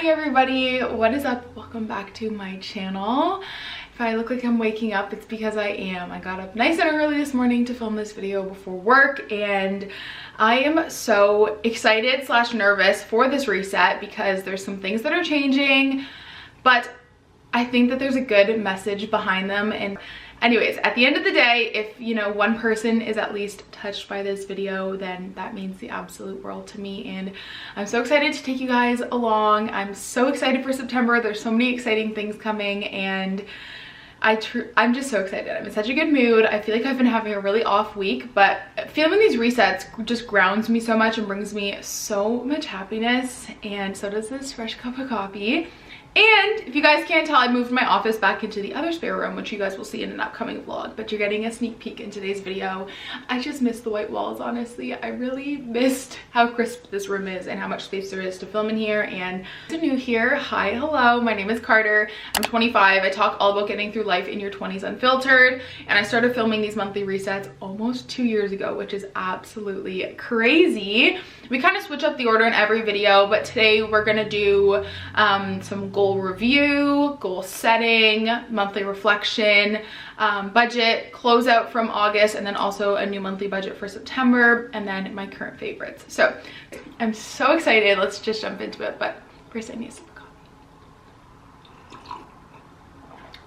morning, everybody. What is up? Welcome back to my channel. If I look like I'm waking up, it's because I am. I got up nice and early this morning to film this video before work, and I am so excited slash nervous for this reset because there's some things that are changing, but I think that there's a good message behind them. And anyways, at the end of the day, if you know one person is at least touched by this video, then that means the absolute world to me, and I'm so excited to take you guys along. I'm so excited for September. There's so many exciting things coming, and I'm just so excited. I'm in such a good mood. I feel like I've been having a really off week, but filming these resets just grounds me so much and brings me so much happiness, and so does this fresh cup of coffee. And if you guys can't tell, I moved my office back into the other spare room, which you guys will see in an upcoming vlog, but you're getting a sneak peek in today's video. I just missed the white walls, honestly. I really missed how crisp this room is and how much space there is to film in here. And if you're new here, hi, hello, my name is Carter. I'm 25. I talk all about getting through life in your 20s unfiltered, and I started filming these monthly resets almost 2 years ago, which is absolutely crazy. We kind of switch up the order in every video, but today we're gonna do some goal review, goal setting, monthly reflection, budget, closeout from August, and then also a new monthly budget for September, and then my current favorites. So I'm so excited. Let's just jump into it, but first I need a sip of coffee.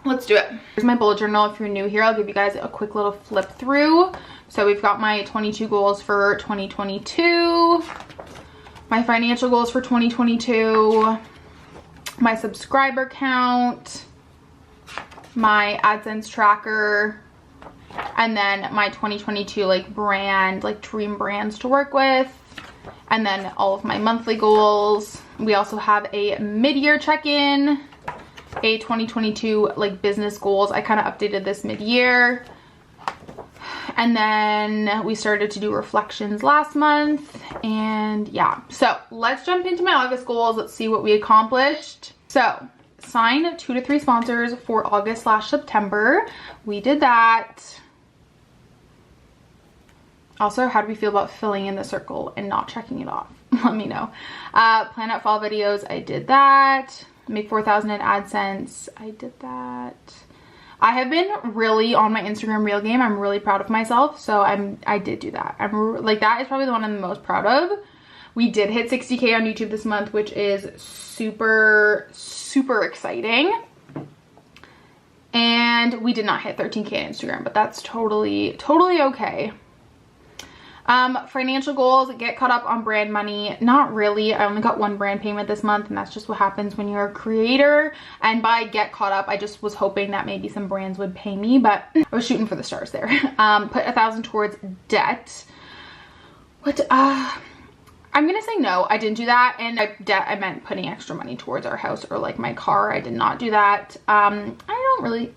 Let's do it. Here's my bullet journal. If you're new here, I'll give you guys a quick little flip through. So we've got my 22 goals for 2022, my financial goals for 2022, my subscriber count, my AdSense tracker, and then my 2022 like brand, like dream brands to work with, and then all of my monthly goals. We also have a mid-year check-in, a 2022 like business goals. I kind of updated this mid-year. And then we started to do reflections last month, and yeah. So let's jump into my August goals. Let's see what we accomplished. So sign 2 to 3 sponsors for August slash September. We did that. Also, how do we feel about filling in the circle and not checking it off? Let me know. Plan out fall videos. I did that. Make 4,000 in AdSense. I did that. I have been really on my Instagram reel game. I'm really proud of myself. So I did do that. I'm like, that is probably the one I'm the most proud of. We did hit 60K on YouTube this month, which is super, super exciting. And we did not hit 13K on Instagram, but that's totally okay. Financial goals, get caught up on brand money. Not really. I only got 1 brand payment this month, and that's just what happens when you're a creator. And by get caught up, I just was hoping that maybe some brands would pay me, but I was shooting for the stars there. Put 1,000 towards debt. What, I'm gonna say no, I didn't do that. And debt, I meant putting extra money towards our house or like my car. I did not do that. I don't really,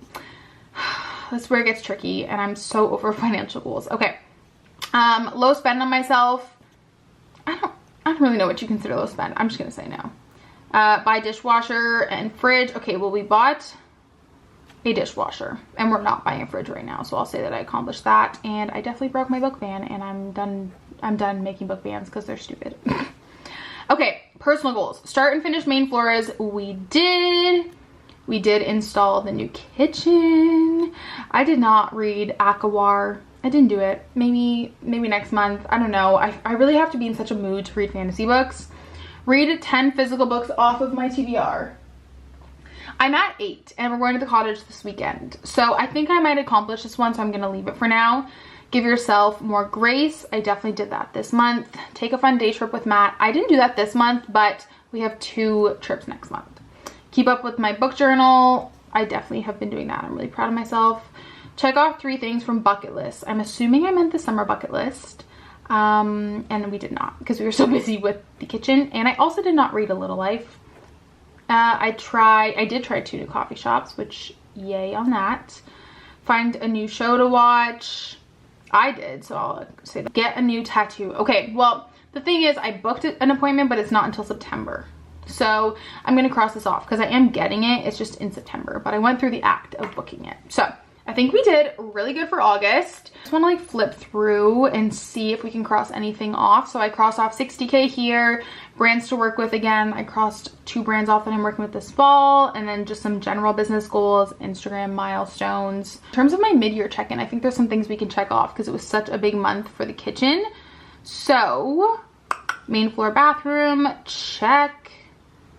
that's where it gets tricky, and I'm so over financial goals. Okay. Low spend on myself. I don't really know what you consider low spend. I'm just gonna say no. Buy dishwasher and fridge. Okay, well, we bought a dishwasher and we're not buying a fridge right now, so I'll say that I accomplished that. And I definitely broke my book ban, and I'm done making book bans because they're stupid. Okay, personal goals. Start and finish main floors. We did install the new kitchen. I did not read Akawar. I didn't do it. Maybe next month. I don't know. I really have to be in such a mood to read fantasy books. Read 10 physical books off of my TBR. I'm at 8, and we're going to the cottage this weekend. So I think I might accomplish this one, so I'm going to leave it for now. Give yourself more grace. I definitely did that this month. Take a fun day trip with Matt. I didn't do that this month, but we have 2 trips next month. Keep up with my book journal. I definitely have been doing that. I'm really proud of myself. Check off 3 things from bucket list. I'm assuming I meant the summer bucket list. And we did not, because we were so busy with the kitchen. And I also did not read A Little Life. I did try 2 new coffee shops, which yay on that. Find a new show to watch. I did, so I'll say that. Get a new tattoo. Okay, well, the thing is, I booked an appointment, but it's not until September. So I'm going to cross this off because I am getting it. It's just in September, but I went through the act of booking it. So I think we did really good for August. Just want to like flip through and see if we can cross anything off. So I crossed off 60K here, brands to work with again. I crossed 2 brands off that I'm working with this fall, and then just some general business goals, Instagram milestones. In terms of my mid-year check-in, I think there's some things we can check off because it was such a big month for the kitchen. So main floor bathroom, check.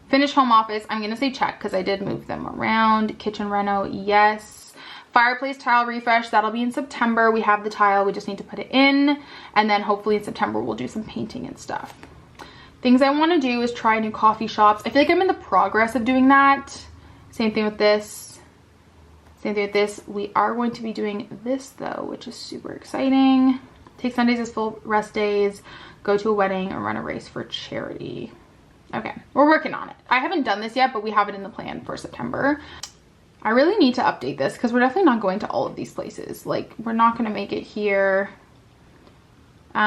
Finish home office, I'm gonna say check because I did move them around. Kitchen reno, yes. Fireplace tile refresh, that'll be in September. We have the tile, we just need to put it in. And then hopefully in September, we'll do some painting and stuff. Things I wanna do is try new coffee shops. I feel like I'm in the progress of doing that. Same thing with this. Same thing with this. We are going to be doing this though, which is super exciting. Take Sundays as full rest days, go to a wedding, and run a race for charity. Okay, we're working on it. I haven't done this yet, but we have it in the plan for September. I really need to update this because we're definitely not going to all of these places. Like, we're not going to make it here. Okay,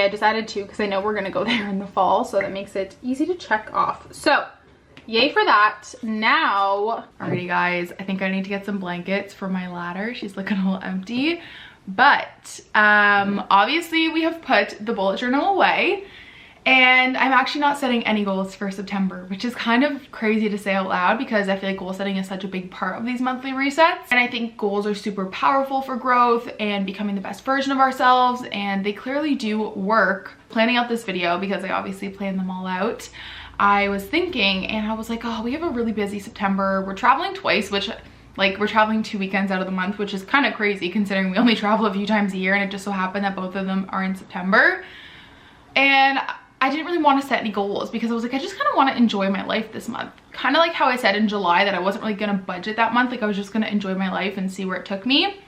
I just added 2 because I know we're going to go there in the fall, so that makes it easy to check off. So, yay for that. Now, alrighty guys, I think I need to get some blankets for my ladder. She's looking a little empty. But, obviously we have put the bullet journal away. And I'm actually not setting any goals for September, which is kind of crazy to say out loud because I feel like goal setting is such a big part of these monthly resets. And I think goals are super powerful for growth and becoming the best version of ourselves, and they clearly do work. Planning out this video, because I obviously planned them all out, I was thinking and I was like, oh, we have a really busy September. We're traveling twice, which like we're traveling 2 weekends out of the month, which is kind of crazy considering we only travel a few times a year, and it just so happened that both of them are in September. And I didn't really want to set any goals because I was like, I just kind of want to enjoy my life this month. Kind of like how I said in July that I wasn't really going to budget that month. Like I was just going to enjoy my life and see where it took me.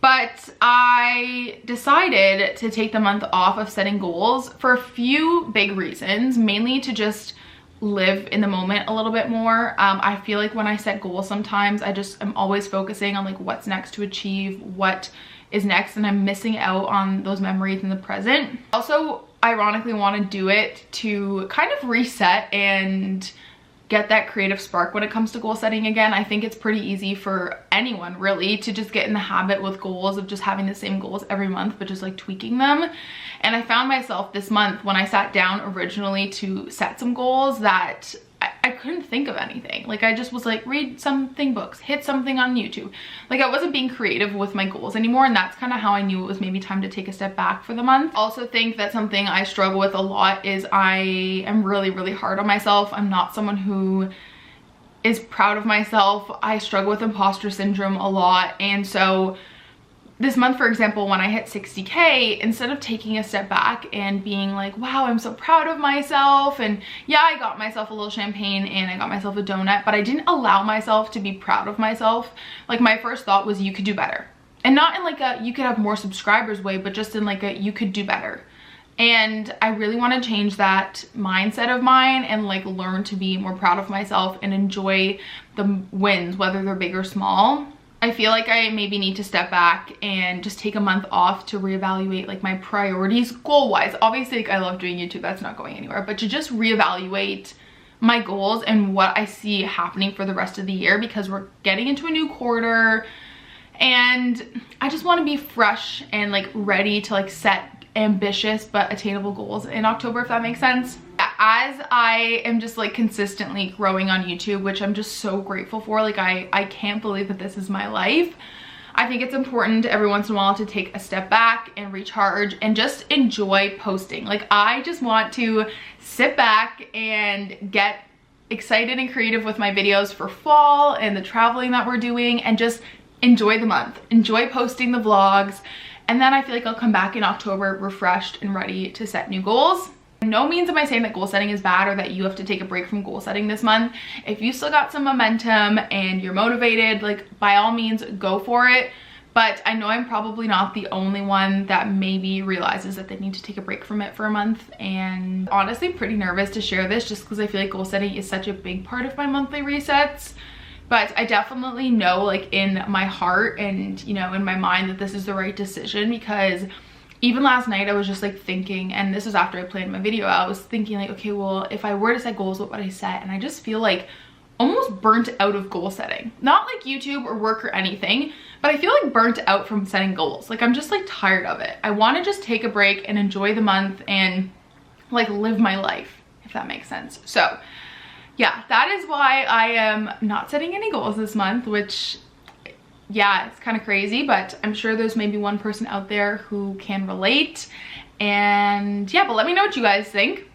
But I decided to take the month off of setting goals for a few big reasons, mainly to just live in the moment a little bit more. I feel like when I set goals sometimes I'm always focusing on like what's next to achieve, what is next, and I'm missing out on those memories in the present. Also, ironically want to do it to kind of reset and get that creative spark when it comes to goal setting again. I think it's pretty easy for anyone really to just get in the habit with goals of just having the same goals every month, but just like tweaking them. And I found myself this month when I sat down originally to set some goals that I couldn't think of anything. Like I just was like, read something books, hit something on YouTube. Like I wasn't being creative with my goals anymore, and that's kind of how I knew it was maybe time to take a step back for the month. Also think that something I struggle with a lot is I am really, really hard on myself. I'm not someone who is proud of myself. I struggle with imposter syndrome a lot, and so this month, for example, when I hit 60K, instead of taking a step back and being like, wow, I'm so proud of myself, and yeah, I got myself a little champagne and I got myself a donut, but I didn't allow myself to be proud of myself. Like my first thought was, you could do better. And not in like a you could have more subscribers way, but just in like a you could do better. And I really want to change that mindset of mine and like learn to be more proud of myself and enjoy the wins, whether they're big or small. I feel like I maybe need to step back and just take a month off to reevaluate like my priorities goal-wise. Obviously, like I love doing YouTube, that's not going anywhere, but to just reevaluate my goals and what I see happening for the rest of the year, because we're getting into a new quarter and I just want to be fresh and like ready to like set ambitious but attainable goals in October, if that makes sense. As I am just like consistently growing on YouTube, which I'm just so grateful for, like I can't believe that this is my life. I think it's important every once in a while to take a step back and recharge and just enjoy posting. Like I just want to sit back and get excited and creative with my videos for fall and the traveling that we're doing, and just enjoy the month, enjoy posting the vlogs. And then I feel like I'll come back in October refreshed and ready to set new goals. No means am I saying that goal setting is bad or that you have to take a break from goal setting this month. If you still got some momentum and you're motivated, like by all means go for it. But I know I'm probably not the only one that maybe realizes that they need to take a break from it for a month. And honestly, pretty nervous to share this just because I feel like goal setting is such a big part of my monthly resets. But I definitely know like in my heart and, you know, in my mind that this is the right decision, because even last night I was just like thinking, and this was after I planned my video, I was thinking like, okay, well, if I were to set goals, what would I set? And I just feel like almost burnt out of goal setting. Not like YouTube or work or anything, but I feel like burnt out from setting goals. Like I'm just like tired of it. I want to just take a break and enjoy the month and like live my life, if that makes sense. So yeah, that is why I am not setting any goals this month, which yeah, it's kind of crazy, but I'm sure there's maybe one person out there who can relate. And yeah, but let me know what you guys think.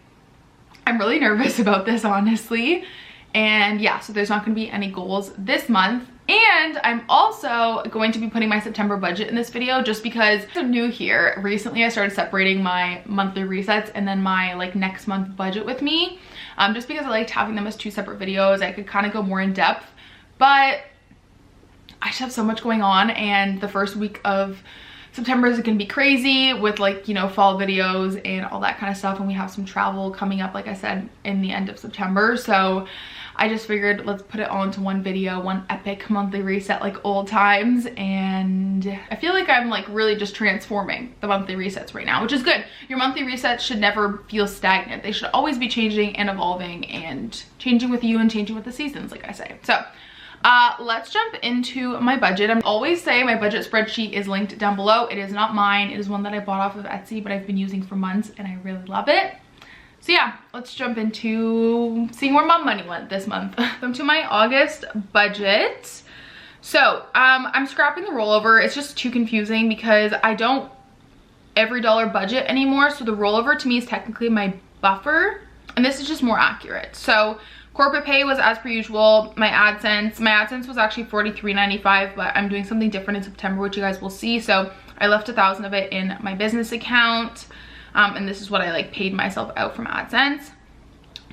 I'm really nervous about this, honestly. And yeah, so there's not going to be any goals this month. And I'm also going to be putting my September budget in this video just because I'm new here. Recently, I started separating my monthly resets and then my like next month budget with me. Just because I liked having them as two separate videos. I could kind of go more in depth, but I just have so much going on, and the first week of September is gonna be crazy with like, you know, fall videos and all that kind of stuff, and we have some travel coming up, like I said, in the end of September. So I just figured let's put it all into one video, one epic monthly reset like old times. And I feel like I'm like really just transforming the monthly resets right now, which is good. Your monthly resets should never feel stagnant. They should always be changing and evolving and changing with you and changing with the seasons, like I say. So let's jump into my budget. I'm always saying my budget spreadsheet is linked down below. It is not mine. It is one that I bought off of Etsy, but I've been using for months and I really love it. So yeah, let's jump into seeing where my money went this month. Come to my August budget. So I'm scrapping the rollover. It's just too confusing because I don't every dollar budget anymore. So the rollover to me is technically my buffer, and this is just more accurate. So corporate pay was as per usual. My AdSense was actually $43.95, but I'm doing something different in September, which you guys will see. So I left 1,000 of it in my business account, and this is what I like paid myself out from AdSense.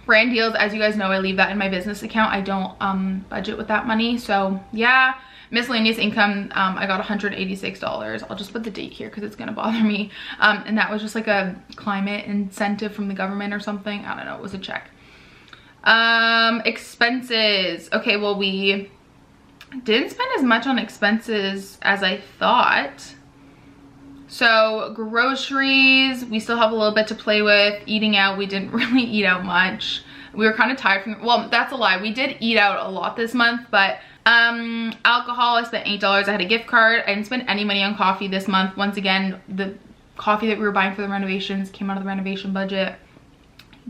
Brand deals, as you guys know, I leave that in my business account. I don't budget with that money. So yeah, miscellaneous income, I got $186. I'll just put the date here because it's gonna bother me. And that was just like a climate incentive from the government or something. I don't know, it was a check. Expenses. Okay, well, we didn't spend as much on expenses as I thought. So groceries, we still have a little bit to play with. Eating out, we didn't really eat out much. We were kind of tired from, well, that's a lie. We did eat out a lot this month, but alcohol, I spent $8. I had a gift card. I didn't spend any money on coffee this month. Once again, the coffee that we were buying for the renovations came out of the renovation budget.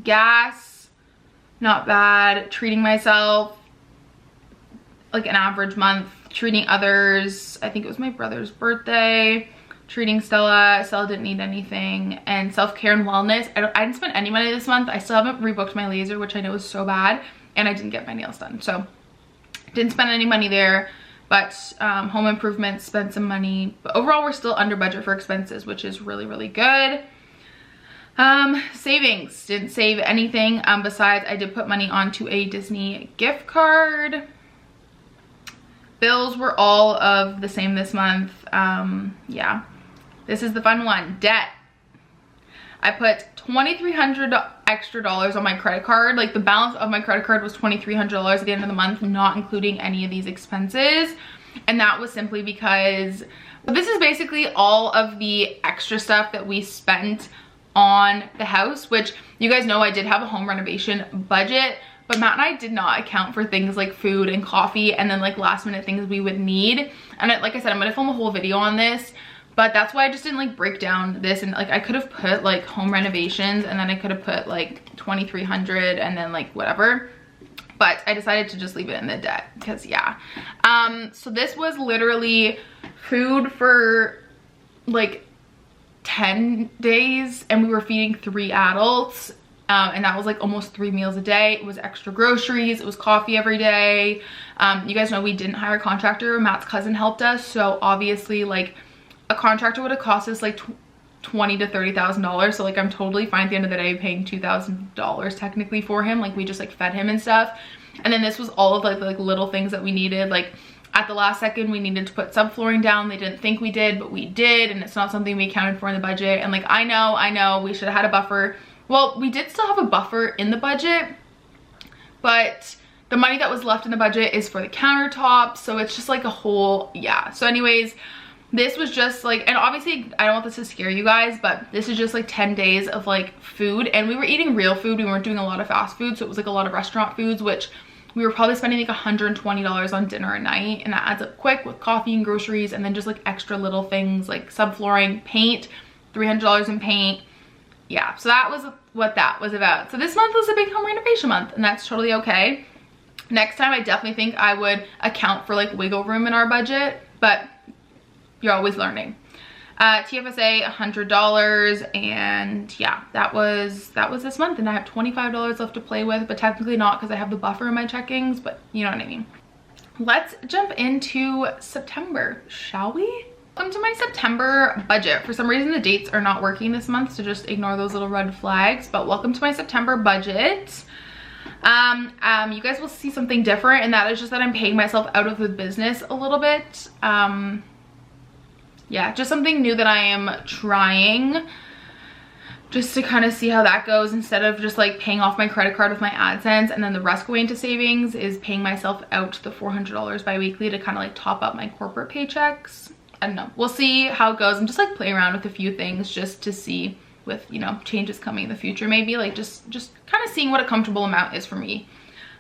Gas, not bad. Treating myself, like an average month. Treating others, I think it was my brother's birthday. Treating Stella didn't need anything. And self-care and wellness, I didn't spend any money this month. I still haven't rebooked my laser, which I know is so bad, and I didn't get my nails done, so didn't spend any money there. But home improvements, spent some money, but overall we're still under budget for expenses, which is really, really good. Savings, didn't save anything, besides I did put money onto a Disney gift card. Bills were all of the same this month. Yeah, this is the fun one. Debt. I put $2,300 extra on my credit card. Like, the balance of my credit card was $2,300 at the end of the month, not including any of these expenses. And that was simply because this is basically all of the extra stuff that we spent on the house, which you guys know I did have a home renovation budget, but Matt and I did not account for things like food and coffee and then like last minute things we would need. And like I said, I'm gonna film a whole video on this, but that's why I just didn't like break down this. And like I could have put like home renovations, and then I could have put like $2,300 and then like whatever, but I decided to just leave it in the debt because yeah. So this was literally food for like 10 days, and we were feeding 3 adults. And that was like almost 3 meals a day. It was extra groceries. It was coffee every day. You guys know we didn't hire a contractor. Matt's cousin helped us. So obviously like a contractor would have cost us like $20,000 to $30,000. So like I'm totally fine at the end of the day paying $2,000 technically for him. Like we just like fed him and stuff. And then this was all of like little things that we needed. Like at the last second we needed to put subflooring down. They didn't think we did, but we did. And it's not something we accounted for in the budget. And like I know we should have had a buffer. Well, we did still have a buffer in the budget, but the money that was left in the budget is for the countertops. So it's just like a whole, yeah. So anyways, this was just like, and obviously I don't want this to scare you guys, but this is just like 10 days of like food, and we were eating real food. We weren't doing a lot of fast food. So it was like a lot of restaurant foods, which we were probably spending like $120 on dinner a night, and that adds up quick with coffee and groceries, and then just like extra little things like subflooring, paint, $300 in paint. Yeah, so that was what that was about. So this month was a big home renovation month, and that's totally okay. Next time I definitely think I would account for like wiggle room in our budget, but you're always learning. TFSA $100, and yeah, that was this month, and I have $25 left to play with, but technically not because I have the buffer in my checkings, but you know what I mean. Let's jump into September, shall we? Welcome to my September budget. For some reason the dates are not working this month, so just ignore those little red flags, but welcome to my September budget. You guys will see something different, and that is just that I'm paying myself out of the business a little bit. Yeah, just something new that I am trying just to kind of see how that goes, instead of just like paying off my credit card with my AdSense and then the rest going into savings, is paying myself out the $400 bi-weekly to kind of like top up my corporate paychecks. I don't know, we'll see how it goes. I'm just like playing around with a few things just to see, with, you know, changes coming in the future, maybe like just kind of seeing what a comfortable amount is for me.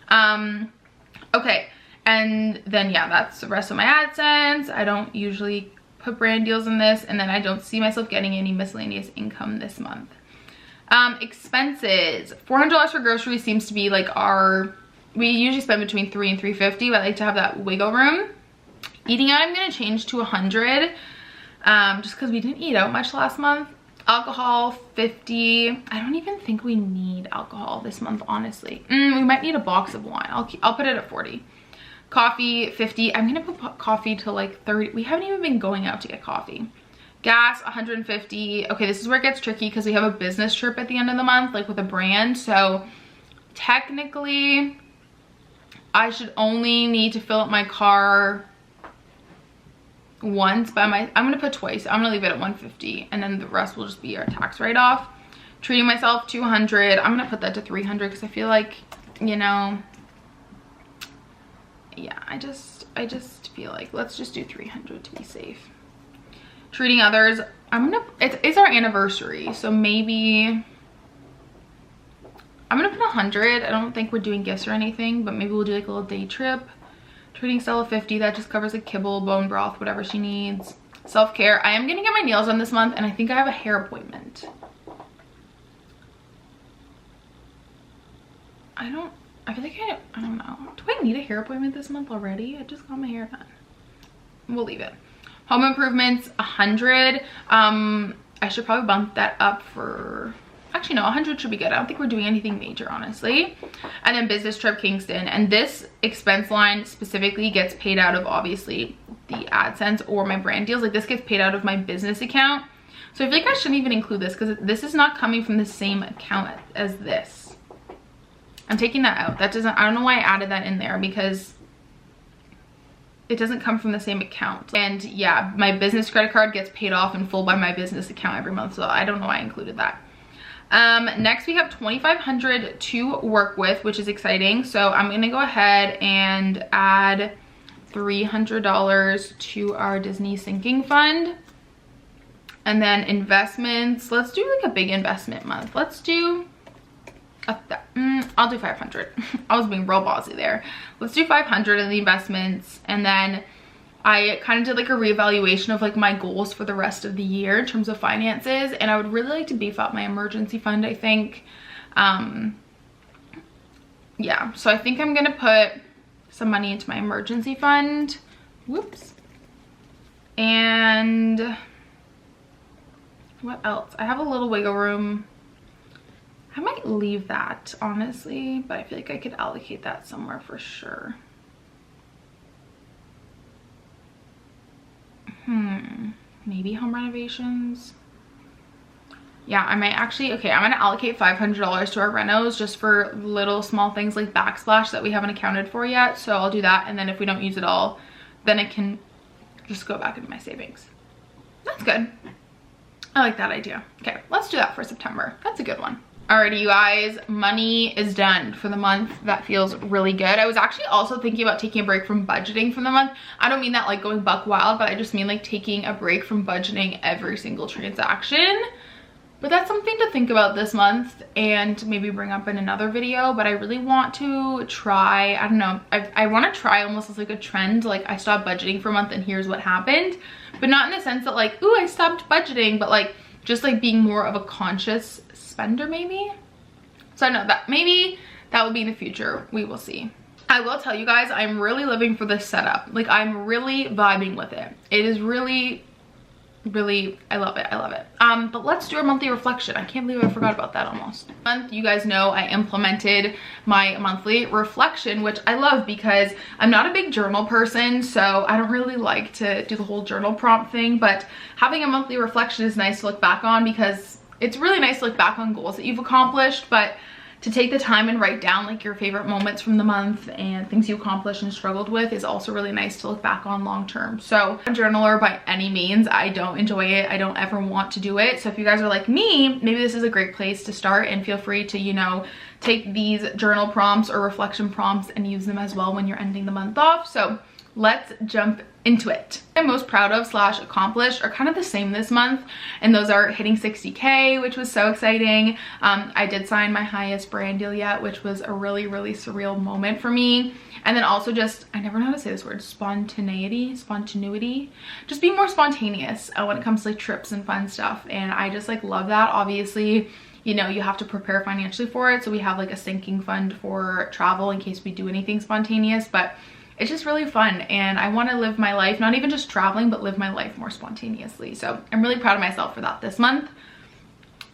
Okay, and then yeah, that's the rest of my AdSense. I don't usually put brand deals in this, and then I don't see myself getting any miscellaneous income this month. Expenses, $400 for groceries seems to be like we usually spend between $300 and $350, but I like to have that wiggle room. Eating out I'm gonna change to $100, just because we didn't eat out much last month. Alcohol, $50. I don't even think we need alcohol this month, honestly. We might need a box of wine. I'll put it at $40. Coffee, $50. I'm gonna put coffee to like $30. We haven't even been going out to get coffee. Gas, $150. Okay, this is where it gets tricky because we have a business trip at the end of the month, like with a brand. So technically, I should only need to fill up my car once I'm gonna put twice. I'm gonna leave it at $150, and then the rest will just be our tax write-off. Treating myself, $200. I'm gonna put that to $300 because I feel like, you know, yeah, I just feel like let's just do $300 to be safe. Treating others, it's our anniversary, so maybe I'm gonna put $100. I don't think we're doing gifts or anything, but maybe we'll do like a little day trip. Treating Stella, $50. That just covers like kibble, bone broth, whatever she needs. Self-care, I am gonna get my nails done this month, and I think I have a hair appointment. I feel like I don't know. Do I need a hair appointment this month already? I just got my hair done. We'll leave it. Home improvements, $100. I should probably bump that up for, actually no, $100 should be good. I don't think we're doing anything major, honestly. And then business trip, Kingston. And this expense line specifically gets paid out of obviously the AdSense or my brand deals. Like this gets paid out of my business account. So I feel like I shouldn't even include this because this is not coming from the same account as this. I'm taking that out. That doesn't, I don't know why I added that in there because it doesn't come from the same account. And yeah, my business credit card gets paid off in full by my business account every month. So I don't know why I included that. Next we have $2,500 to work with, which is exciting. So I'm gonna go ahead and add $300 to our Disney sinking fund. And then investments, let's do like a big investment month. Let's do I'll do 500. I was being real ballsy there. Let's do 500 in the investments, and then I kind of did like a reevaluation of like my goals for the rest of the year in terms of finances, and I would really like to beef up my emergency fund, I think. Yeah, so I think I'm gonna put some money into my emergency fund. Whoops. And what else? I have a little wiggle room. I might leave that, honestly, but I feel like I could allocate that somewhere for sure. Maybe home renovations. Yeah, I might actually, okay, I'm gonna allocate $500 to our renos just for little small things like backsplash that we haven't accounted for yet. So I'll do that, and then if we don't use it all, then it can just go back into my savings. That's good. I like that idea. Okay, let's do that for September. That's a good one. Alrighty, you guys, money is done for the month. That feels really good. I was actually also thinking about taking a break from budgeting for the month. I don't mean that like going buck wild, but I just mean like taking a break from budgeting every single transaction. But that's something to think about this month and maybe bring up in another video. But I really want to try, I don't know, I want to try almost as like a trend, like I stopped budgeting for a month and here's what happened. But not in the sense that like, ooh, I stopped budgeting, but like just like being more of a conscious spender maybe. So I know that maybe that will be in the future. We will see. I will tell you guys, I'm really living for this setup. Like I'm really vibing with it. It is really, I love it. But let's do our monthly reflection. I can't believe I forgot about that almost. Month, you guys know I implemented my monthly reflection, which I love because I'm not a big journal person, so I don't really like to do the whole journal prompt thing, but having a monthly reflection is nice to look back on because it's really nice to look back on goals that you've accomplished, but to take the time and write down like your favorite moments from the month and things you accomplished and struggled with is also really nice to look back on long term. So I'm a journaler by any means. I don't enjoy it. I don't ever want to do it. So if you guys are like me, maybe this is a great place to start, and feel free to, you know, take these journal prompts or reflection prompts and use them as well when you're ending the month off. So let's jump into it. I'm most proud of / accomplished are kind of the same this month, and those are hitting 60K, which was so exciting. I did sign my highest brand deal yet, which was a really surreal moment for me. And then also just, I never know how to say this word, spontaneity, just being more spontaneous when it comes to like trips and fun stuff. And I just like love that. Obviously, you know, you have to prepare financially for it, so we have like a sinking fund for travel in case we do anything spontaneous, but it's just really fun, and I want to live my life, not even just traveling, but live my life more spontaneously. So I'm really proud of myself for that this month.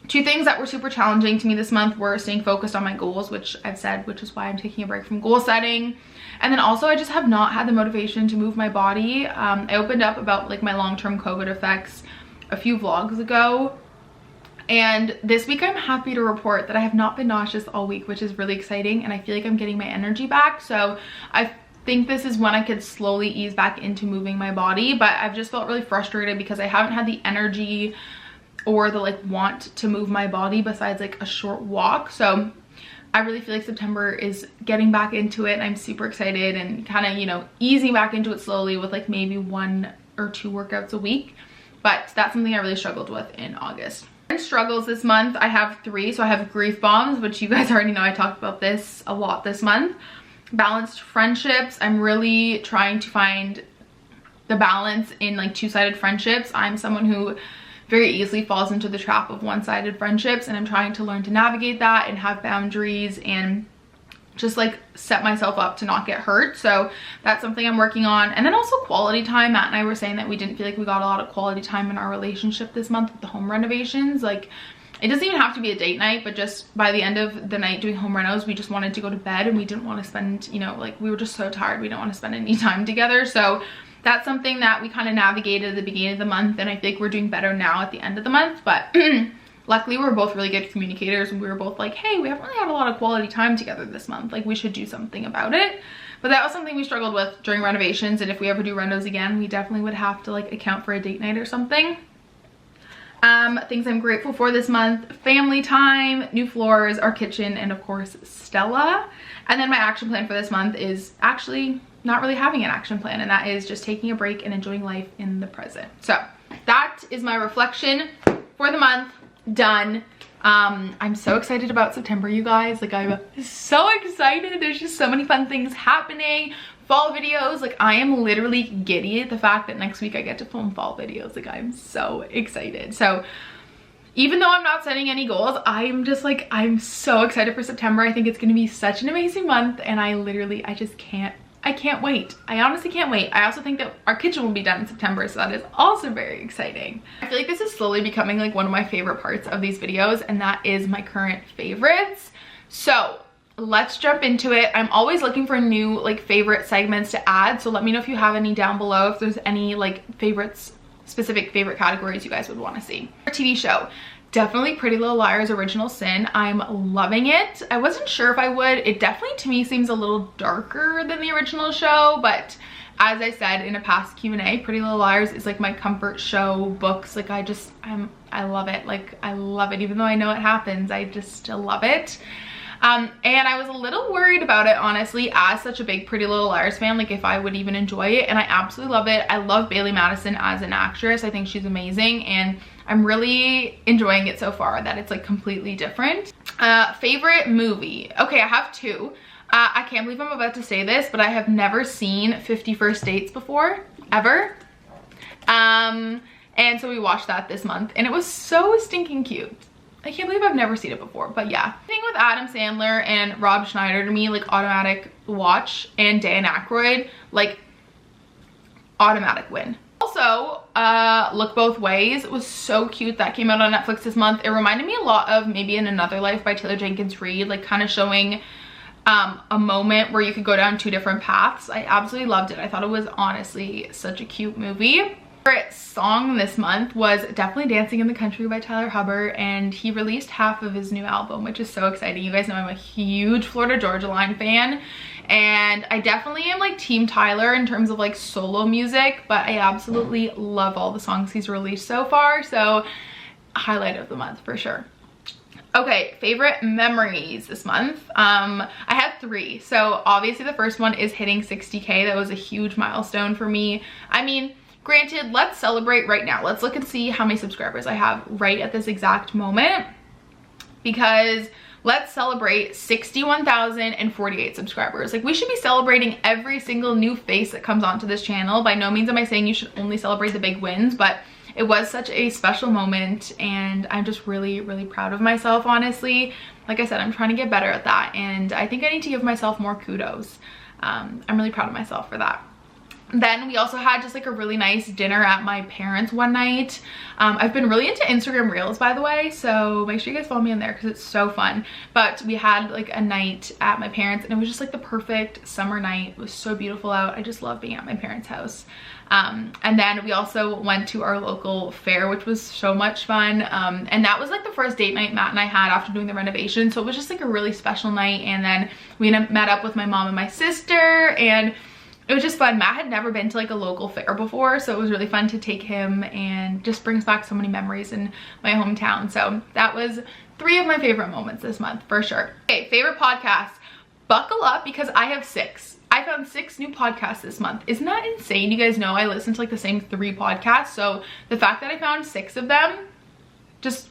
Two things that were super challenging to me this month were staying focused on my goals, which I've said, which is why I'm taking a break from goal setting. And then also I just have not had the motivation to move my body. I opened up about like my long-term COVID effects a few vlogs ago. And this week I'm happy to report that I have not been nauseous all week, which is really exciting. And I feel like I'm getting my energy back. So I think this is when I could slowly ease back into moving my body, but I've just felt really frustrated because I haven't had the energy or the like want to move my body besides like a short walk. So I really feel like September is getting back into it, and I'm super excited and kind of, you know, easing back into it slowly with like maybe 1 or 2 workouts a week. But that's something I really struggled with in August. Struggles this month, I have 3. So I have grief bombs, which you guys already know I talked about this a lot this month. Balanced friendships, I'm really trying to find the balance in like two-sided friendships. I'm someone who very easily falls into the trap of one-sided friendships, and I'm trying to learn to navigate that and have boundaries and just like set myself up to not get hurt. So that's something I'm working on. And then also quality time. Matt and I were saying that we didn't feel like we got a lot of quality time in our relationship this month with the home renovations. Like, it doesn't even have to be a date night, but just by the end of the night doing home renos, we just wanted to go to bed, and we didn't want to spend, you know, like we were just so tired. We didn't want to spend any time together. So that's something that we kind of navigated at the beginning of the month, and I think we're doing better now at the end of the month. But luckily we're both really good communicators, and we were both like, hey, we haven't really had a lot of quality time together this month. Like, we should do something about it. But that was something we struggled with during renovations, and if we ever do renos again, we definitely would have to like account for a date night or something. Things I'm grateful for this month: family time, new floors, our kitchen, and of course Stella. And then my action plan for this month is actually not really having an action plan, and that is just taking a break and enjoying life in the present. So that is my reflection for the month done. I'm so excited about September, you guys. Like, I'm so excited. There's just so many fun things happening. Fall videos, like I am literally giddy at the fact that next week I get to film fall videos. Like, I'm so excited. So even though I'm not setting any goals, I'm just like, I'm so excited for September. I think it's gonna be such an amazing month, and I just can't wait. I honestly can't wait. I also think that our kitchen will be done in September, so that is also very exciting. I feel like this is slowly becoming like one of my favorite parts of these videos, and that is my current favorites. So let's jump into it. I'm always looking for new like favorite segments to add, so let me know if you have any down below, if there's any like specific favorite categories you guys would want to see. Our TV show, definitely Pretty Little Liars Original Sin. I'm loving it. I wasn't sure if I would. It definitely to me seems a little darker than the original show, but as I said in a past Q&A, Pretty Little Liars is like my comfort show books. Like, I love it. Like, I love it. Even though I know it happens, I just still love it. And I was a little worried about it, honestly, as such a big Pretty Little Liars fan, like if I would even enjoy it, and I absolutely love it. I love Bailey Madison as an actress. I think she's amazing, and I'm really enjoying it so far that it's like completely different. Favorite movie. Okay, I have two. I can't believe I'm about to say this, but I have never seen 50 First Dates before, ever. And so we watched that this month and it was so stinking cute. I can't believe I've never seen it before, but yeah. The thing with Adam Sandler and Rob Schneider, to me, like automatic watch, and Dan Aykroyd, like automatic win. Also, Look Both Ways was so cute. That came out on Netflix this month. It reminded me a lot of Maybe in Another Life by Taylor Jenkins Reid, like kind of showing a moment where you could go down two different paths. I absolutely loved it. I thought it was honestly such a cute movie. Favorite song this month was definitely Dancing in the Country by Tyler Hubbard, and he released half of his new album, which is so exciting. You guys know I'm a huge Florida Georgia Line fan, and I definitely am like Team Tyler in terms of like solo music, but I absolutely love all the songs he's released so far, so highlight of the month for sure. Okay, favorite memories this month. I have three. So obviously the first one is hitting 60K. That was a huge milestone for me. I mean, granted, let's celebrate right now. Let's look and see how many subscribers I have right at this exact moment, because let's celebrate 61,048 subscribers. Like, we should be celebrating every single new face that comes onto this channel. By no means am I saying you should only celebrate the big wins, but it was such a special moment and I'm just really, really proud of myself, honestly. Like I said, I'm trying to get better at that, and I think I need to give myself more kudos. I'm really proud of myself for that. Then we also had just like a really nice dinner at my parents one night. I've been really into Instagram Reels, by the way, so make sure you guys follow me on there because it's so fun. But we had like a night at my parents and it was just like the perfect summer night. It was so beautiful out. I just love being at my parents' house. And then we also went to our local fair, which was so much fun. And that was like the first date night Matt and I had after doing the renovation. So it was just like a really special night. And then we met up with my mom and my sister, and it was just fun. Matt had never been to like a local fair before, so it was really fun to take him, and just brings back so many memories in my hometown. So that was three of my favorite moments this month for sure. Okay, favorite podcast. Buckle up because I have 6. I found 6 new podcasts this month. Isn't that insane? You guys know I listen to like the same 3 podcasts, so the fact that I found 6 of them just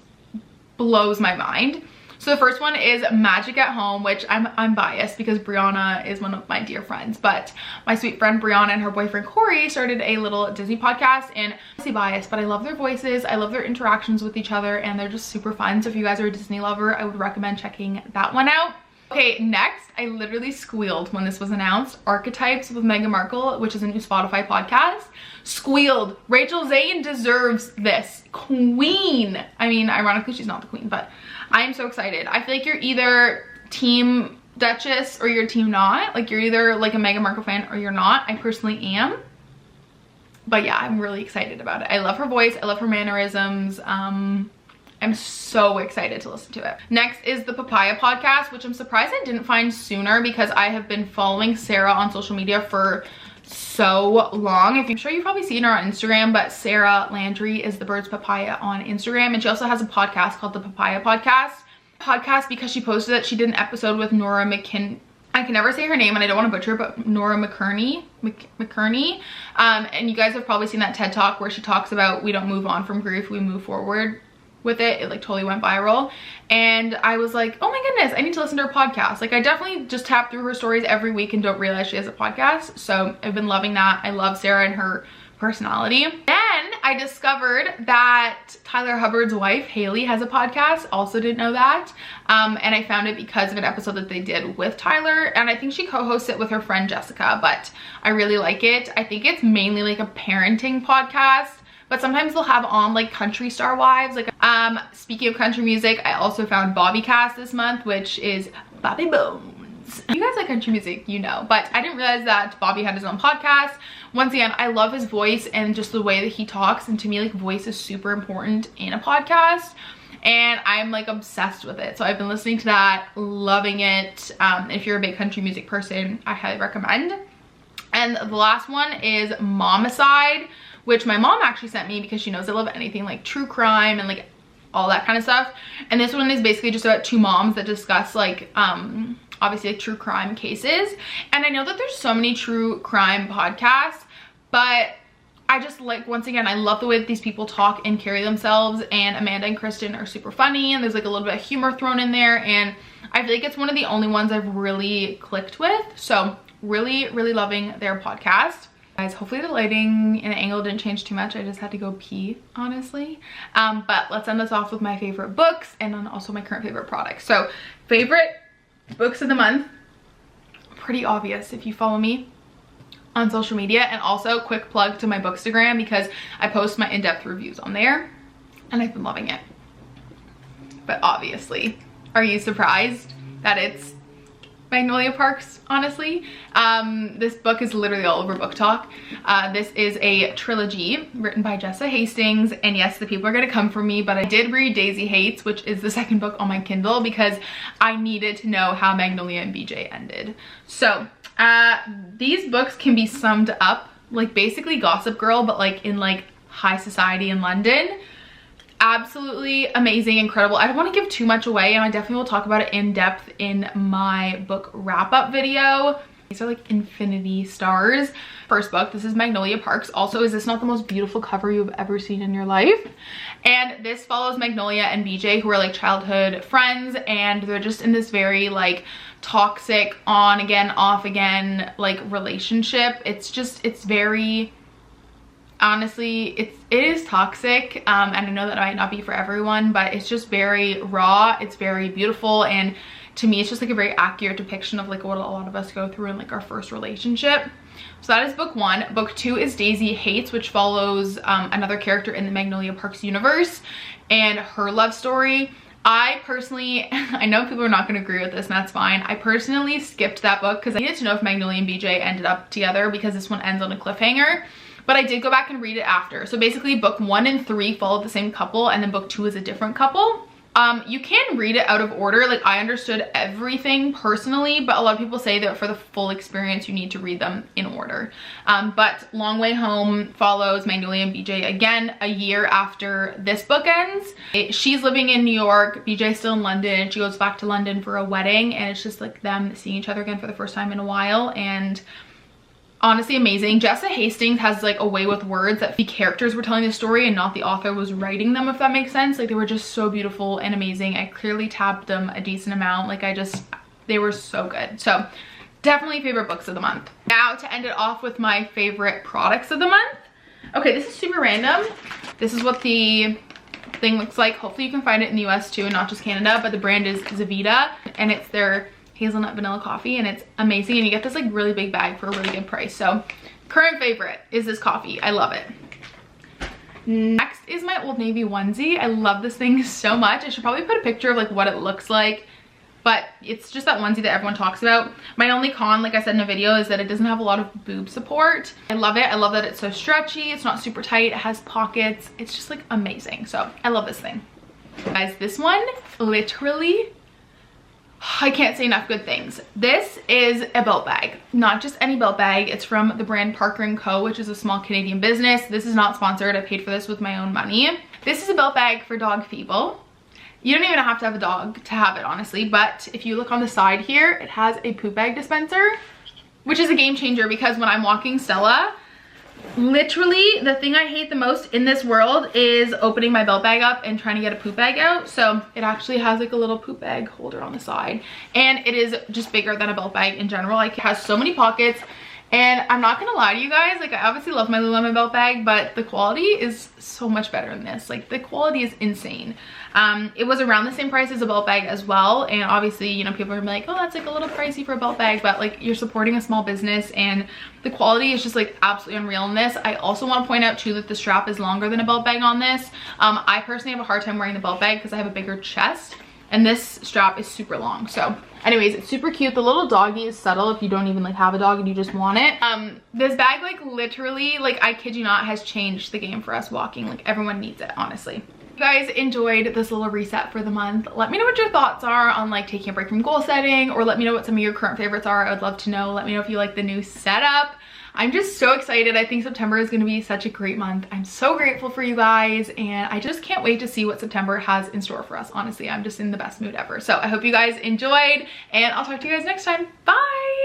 blows my mind. So the first one is Magic at Home, which I'm biased because Brianna is one of my dear friends, but my sweet friend Brianna and her boyfriend Corey started a little Disney podcast, and I'm biased, but I love their voices. I love their interactions with each other, and they're just super fun. So if you guys are a Disney lover, I would recommend checking that one out. Okay, next, I literally squealed when this was announced. Archetypes with Meghan Markle, which is a new Spotify podcast. Squealed. Rachel Zane deserves this. Queen. I mean, ironically, she's not the queen, but I am so excited. I feel like you're either team Duchess or you're team not. Like, you're either like a Meghan Markle fan or you're not. I personally am. But yeah, I'm really excited about it. I love her voice. I love her mannerisms. I'm so excited to listen to it. Next is the Papaya podcast, which I'm surprised I didn't find sooner because I have been following Sarah on social media for so long. I'm sure you've probably seen her on Instagram, but Sarah Landry is the Birds Papaya on Instagram, and she also has a podcast called the Papaya Podcast because she posted that she did an episode with Nora McKin. I can never say her name and I don't want to butcher it, but Nora McKerney. And you guys have probably seen that TED Talk where she talks about we don't move on from grief, we move forward with it. It like totally went viral, and I was like, oh my goodness, I need to listen to her podcast. Like, I definitely just tap through her stories every week and don't realize she has a podcast, so I've been loving that. I love Sarah and her personality. Then I discovered that Tyler Hubbard's wife Haley has a podcast. Also didn't know that, and I found it because of an episode that they did with Tyler, and I think she co-hosts it with her friend Jessica, but I really like it. I think it's mainly like a parenting podcast, but sometimes they'll have on like country star wives. Like, speaking of country music, I also found Bobby Cass this month, which is Bobby Bones. You guys like country music, you know, but I didn't realize that Bobby had his own podcast. Once again, I love his voice and just the way that he talks, and to me, like, voice is super important in a podcast, and I'm like obsessed with it. So I've been listening to that, loving it. If you're a big country music person, I highly recommend. And the last one is Momicide, which my mom actually sent me because she knows I love anything like true crime and like all that kind of stuff. And this one is basically just about 2 moms that discuss like obviously like true crime cases. And I know that there's so many true crime podcasts, but I just like, once again, I love the way that these people talk and carry themselves, and Amanda and Kristen are super funny, and there's like a little bit of humor thrown in there, and I feel like it's one of the only ones I've really clicked with. So really, really loving their podcast. Guys, hopefully the lighting and the angle didn't change too much. I just had to go pee, honestly. But let's end this off with my favorite books and then also my current favorite products. So favorite books of the month, pretty obvious if you follow me on social media. And also quick plug to my Bookstagram, because I post my in-depth reviews on there and I've been loving it. But obviously, are you surprised that it's Magnolia Parks, honestly? This book is literally all over Book Talk. This is a trilogy written by Jessa Hastings, and yes, the people are gonna come for me, but I did read Daisy Hates, which is the second book on my Kindle, because I needed to know how Magnolia and BJ ended. So these books can be summed up like basically Gossip Girl, but like in like high society in London. Absolutely amazing, incredible. I don't want to give too much away, and I definitely will talk about it in depth in my book wrap-up video. These are like infinity stars. First book, this is Magnolia Parks. Also, is this not the most beautiful cover you've ever seen in your life? And this follows Magnolia and BJ, who are like childhood friends, and they're just in this very like toxic on again, off again like relationship. It's very, honestly, it is toxic, and I know that might not be for everyone, but it's just very raw. It's very beautiful, and to me it's just like a very accurate depiction of like what a lot of us go through in like our first relationship. So that is book one. Book two is Daisy Hates, which follows another character in the Magnolia Parks universe and her love story. I personally, I know people are not going to agree with this, and that's fine. I personally skipped that book because I needed to know if Magnolia and BJ ended up together, because this one ends on a cliffhanger. But I did go back and read it after. So basically book 1 and 3 follow the same couple, and then book 2 is a different couple. You can read it out of order. Like, I understood everything personally, but a lot of people say that for the full experience you need to read them in order. But Long Way Home follows Magnolia and BJ again a year after this book ends. She's living in New York, BJ's still in London, and she goes back to London for a wedding, and it's just like them seeing each other again for the first time in a while. And honestly amazing. Jessa Hastings has like a way with words that the characters were telling the story and not the author was writing them, if that makes sense. Like, they were just so beautiful and amazing. I clearly tabbed them a decent amount. Like, they were so good. So definitely favorite books of the month. Now to end it off with my favorite products of the month. Okay, this is super random. This is what the thing looks like. Hopefully you can find it in the US too and not just Canada, but the brand is Zavita, and it's their hazelnut vanilla coffee, and it's amazing, and you get this like really big bag for a really good price. So current favorite is this coffee. I love it. Next is my Old Navy onesie. I love this thing so much. I should probably put a picture of like what it looks like, but it's just that onesie that everyone talks about. My only con, like I said in a video, is that it doesn't have a lot of boob support. I love it. I love that it's so stretchy. It's not super tight. It has pockets. It's just like amazing. So I love this thing. Guys, this one literally, I can't say enough good things. This is a belt bag, not just any belt bag. It's from the brand Parker & Co, which is a small Canadian business. This is not sponsored. I paid for this with my own money. This is a belt bag for dog Feeble. You don't even have to have a dog to have it, honestly, but if you look on the side here, it has a poop bag dispenser, which is a game changer, because when I'm walking Stella, literally the thing I hate the most in this world is opening my belt bag up and trying to get a poop bag out. So it actually has like a little poop bag holder on the side, and it is just bigger than a belt bag in general. Like, it has so many pockets, and I'm not gonna lie to you guys, like, I obviously love my Lululemon belt bag, but the quality is so much better than this. Like, the quality is insane. It was around the same price as a belt bag as well, and obviously, you know, people are gonna be like, oh, that's like a little pricey for a belt bag, but like, you're supporting a small business, and the quality is just like absolutely unreal in this. I also want to point out too that the strap is longer than a belt bag on this. I personally have a hard time wearing the belt bag because I have a bigger chest, and this strap is super long. So anyways, it's super cute. The little doggy is subtle if you don't even like have a dog and you just want it. This bag, like, literally, like, I kid you not, has changed the game for us walking. Like, everyone needs it, honestly. If you guys enjoyed this little reset for the month, let me know what your thoughts are on like taking a break from goal setting, or let me know what some of your current favorites are. I would love to know. Let me know if you like the new setup. I'm just so excited. I think September is going to be such a great month. I'm so grateful for you guys, and I just can't wait to see what September has in store for us. Honestly, I'm just in the best mood ever. So I hope you guys enjoyed, and I'll talk to you guys next time. Bye!